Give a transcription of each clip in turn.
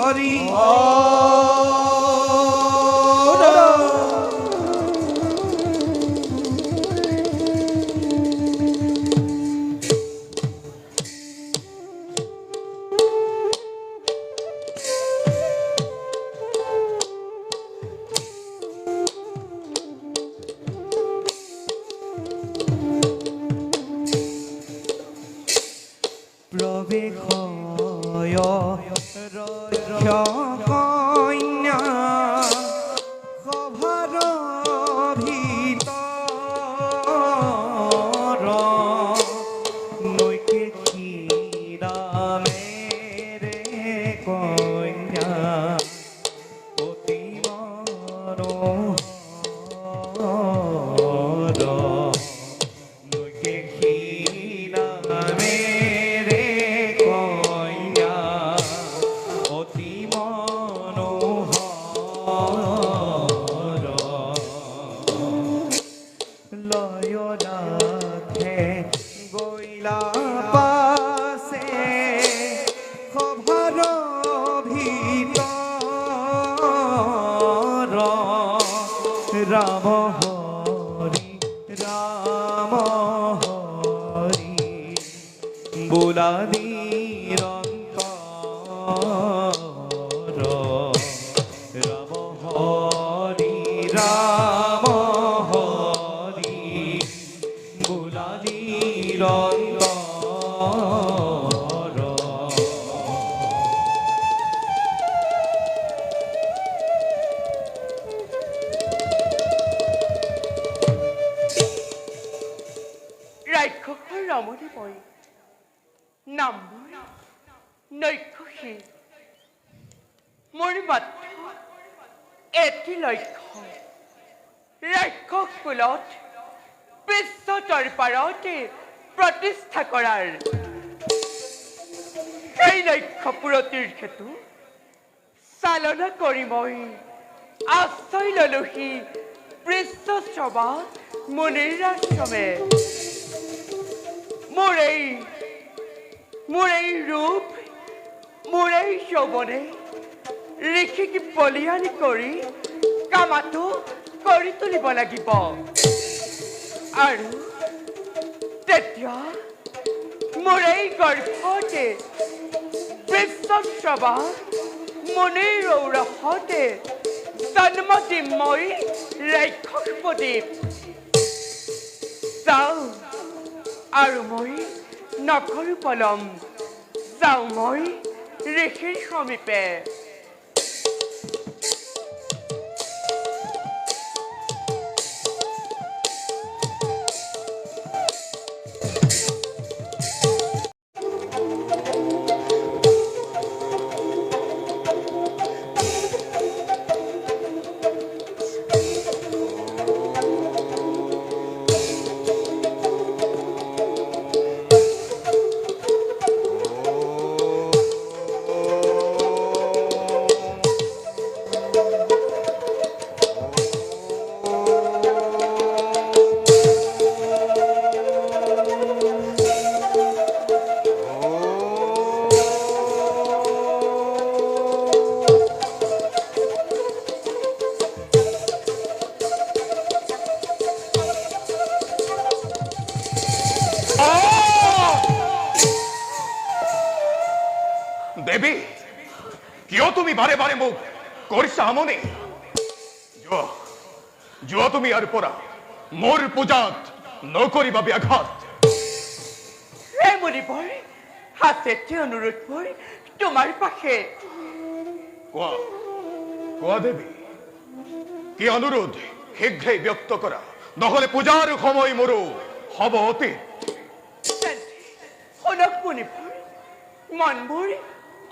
Hari probekh ৰক্ষ কন্যা সভাৰ ভিতৰ নৈকে ক্ষীৰামেৰে কন্যা অতি মনোহৰ নৈকে ক্ষীৰামেৰে কন্যা অতি মনোহৰ লয় ৰাখে গৈলা পাছে সভাৰ ভিতৰ ৰাম হৰি ৰাম হৰি বোলা নিৰন্তৰ ৰাম হৰি ৰাম হৰি বোলা নিৰন্তৰ ৰাক্ষসৰ ৰমণী মই নাম নৈক্ষসী মোৰ মাত্ৰ এটি লক্ষ্য ৰাক্ষস কুলত বিশ্ব দৰবাৰতে প্ৰতিষ্ঠা কৰাৰ সেই লক্ষ্য পূৰতিৰ হেতু চালনা কৰি মই আশ্ৰয় ললোহি পৃষ্ঠশ্ৰৱা মুনিৰ আশ্ৰমে মোৰ এই ৰূপ মোৰ এই যৌৱনে ঋষিক বলিয়ানি কৰি কামাটো কৰি তুলিব লাগিব আৰু তেতিয়া মোৰ এই গৰ্ভতে পৃষ্ঠশ্ৰৱা মুনিৰ ঔৰসতে জন্ম দিম মই ৰাক্ষসপতি যাওঁ আৰু মই নকৰো পলম যাওঁ মই ঋষিৰ সমীপে দেৱী কিয় তুমি বাৰে বাৰে মোক কৰিছা আমনি যোৱা তুমি ইয়াৰ পৰা মোৰ পূজাত নকৰিবা ব্যাঘাত হে মুনিবৰ হাতেতে অনুৰোধ মোৰ তোমাৰ পাশে কোৱা দেৱী কি অনুৰোধ শীঘ্ৰেই ব্যক্ত কৰা নহলে পূজাৰ সময় মোৰো হ'ব অতীত শুনক মুনিবৰ মনবোৰ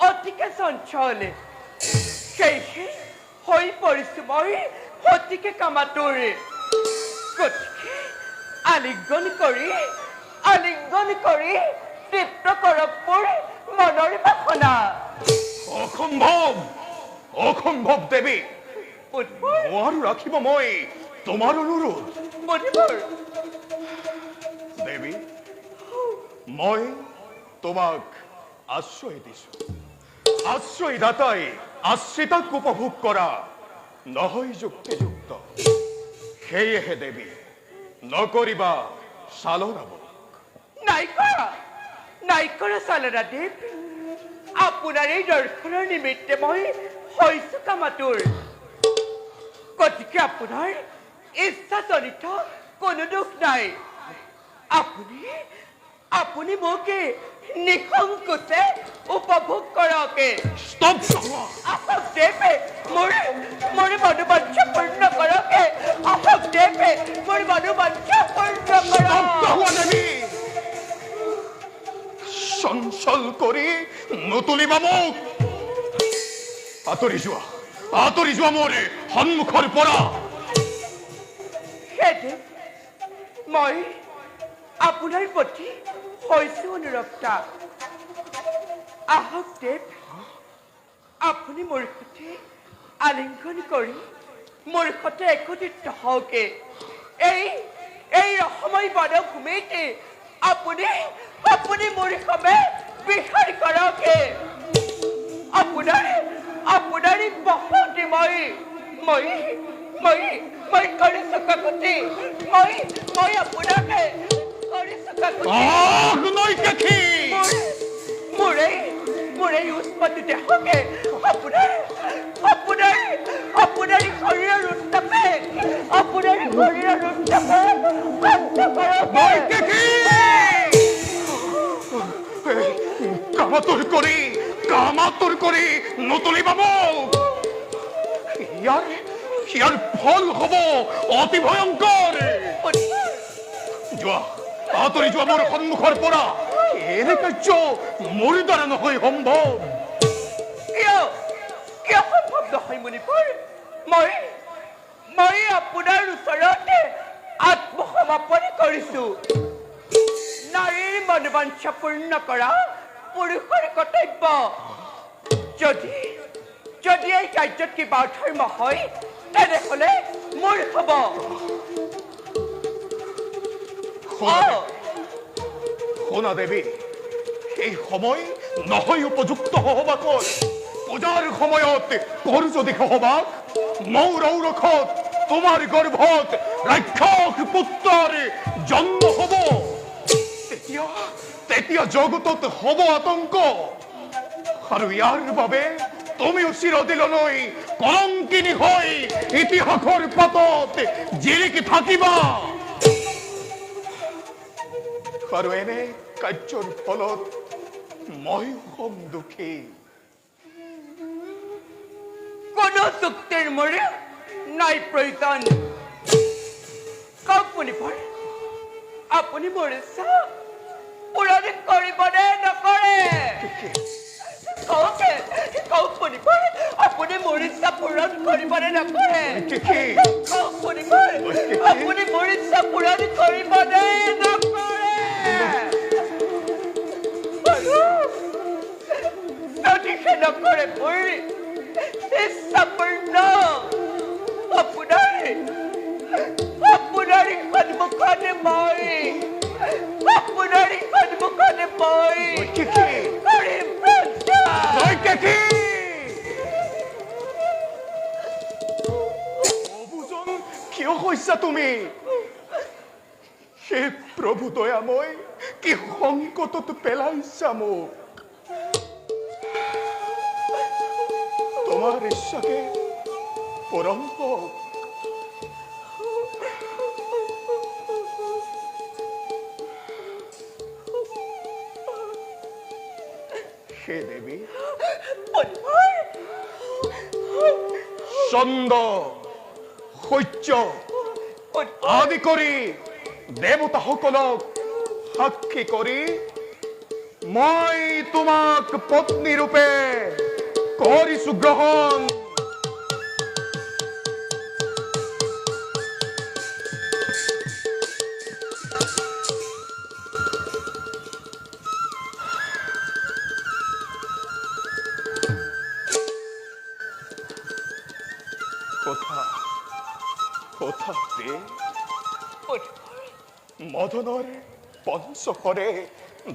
অতিকে চঞ্চল সেয়েহে হৈ পৰিছো মই অতিকে কামাতুৰ গতিকে আলিঙ্গন কৰি তৃপ্ত কৰক মোৰ মনৰ বাসনা অসম্ভৱ দেৱী নোৱাৰো ৰাখিব মই তোমাৰ অনুৰোধ দেৱী মই তোমাক আশ্ৰয় দিছো আশ্ৰয়দাতাই আশ্ৰিতাক উপভোগ কৰা নহয় যুক্তিযুক্ত। সেয়েহে দেৱী নকৰিবা চালনাব। নাই কৰা চালনা দেৱ। আপোনাৰ এই দৰ্শনৰ নিমিত্তে মই হৈছো কামাতুৰ। গতিকে আপোনাৰ ইচ্ছাজনিত কোনো দুখ নাই। আপুনি মোকে নিসংকোচে উপভোগ কৰকে। আহক দেৱে মোৰ মনোবাঞ্ছা পূৰ্ণ কৰকে। আহক দেৱে মোৰ মনোবাঞ্ছা পূৰ্ণ কৰক। চঞ্চল কৰি নুতুলিবা মোক। আঁতৰি যোৱা মোৰ সন্মুখৰ পৰা। মই আপোনাৰ প্ৰতি হৈছো অনুৰক্তা। আহক দেৱ আপুনি মোৰ সৈতে আলিংগন কৰি মোৰ সৈতে একত্ৰিত হওকে। এই ৰসময় বনভূমিতে আপুনি মোৰ সবে বিহাৰ কৰকে। আপোনাৰ বহুতে মই কৰিছো কাকতি। মই আপোনাকে কৰিছো কাকতি। মোৰে উৎপত্তিতে হকে আপোনাৰ শৰীৰৰ উত্তাপে কামাতুৰ কৰি নুতুলিবা মোক। ইয়াৰ ফল হব অতি ভয়ংকৰ। আঁতৰি যোৱা মোৰ সন্মুখৰ পৰা। এনে কাৰ্য মোৰ দ্বাৰা নহয় সম্ভৱ। কিয় সম্ভৱ নহয় মুনিপুৰ? মই আপোনাৰ ওচৰতে আত্মসমৰ্পণ কৰিছো। নাৰীৰ মনোবাঞ্ছা পূৰ্ণ কৰা পুৰুষৰ কৰ্তব্য। যদি এই কাৰ্যত কিবা অধৰ্ম হয় তেনেহলে মোৰ হব। শুনা দেৱী, এই সময় নহয় উপযুক্ত সহবাসৰ। পূজাৰ সময়ত কৰ যদি সহবাস মোৰ ঔৰখত তোমাৰ গৰ্ভত ৰাক্ষস পুত্ৰৰ জন্ম হব। তেতিয়া জগতত হব আতংক। আৰু ইয়াৰ বাবে তুমিও চিৰদিনলৈ কলংকিনী হৈ ইতিহাসৰ পাতত জিলিকি থাকিবা। আৰু এনে কাৰ্যৰ ফলত মই হম দুখী। কোনো যুক্তিৰ মোৰ নাই প্ৰয়োজন। কওক মুনিপুৰ, আপুনি মোৰ ইচ্ছা পূৰণ কৰিবনে নকৰে? কওক মুনিপুৰ, আপুনি মোৰ ইচ্ছা পূৰণ কৰিবনে নকৰে? কওক মুনিপুৰ, আপুনি মোৰ ইচ্ছা পূৰণ কৰিবনে নকৰে? যদিহে নকৰে মোৰ ইচ্ছা পূৰ্ণ আপোনাৰ সন্মুখতে মই কৰিম অবুজন কিয় কৈছা তুমি? হে প্ৰভু দয়াময়, কি সংকটত পেলাইছা মোক। তোমাৰ ইচ্ছাকে পূৰণ হওক। হে দেৱী, চন্দ সূৰ্য আদি কৰি দেৱতাসকলক সাক্ষী কৰি মই তোমাক পত্নী ৰূপে কৰিছো গ্ৰহণ। মদনৰ পঞ্চশৰে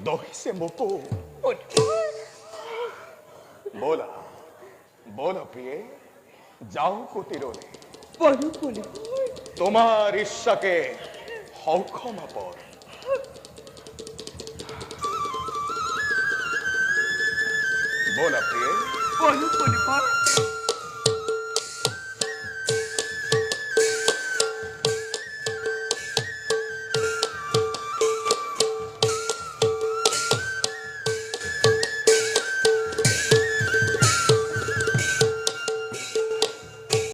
দহিছে মোকো। बोला बोलो प्रिय যাও কুটিৰনে বলো বলি তোমাৰ ঈৰ্ষাকে হও ক্ষমা পৰ बोला प्रिय বলো বলি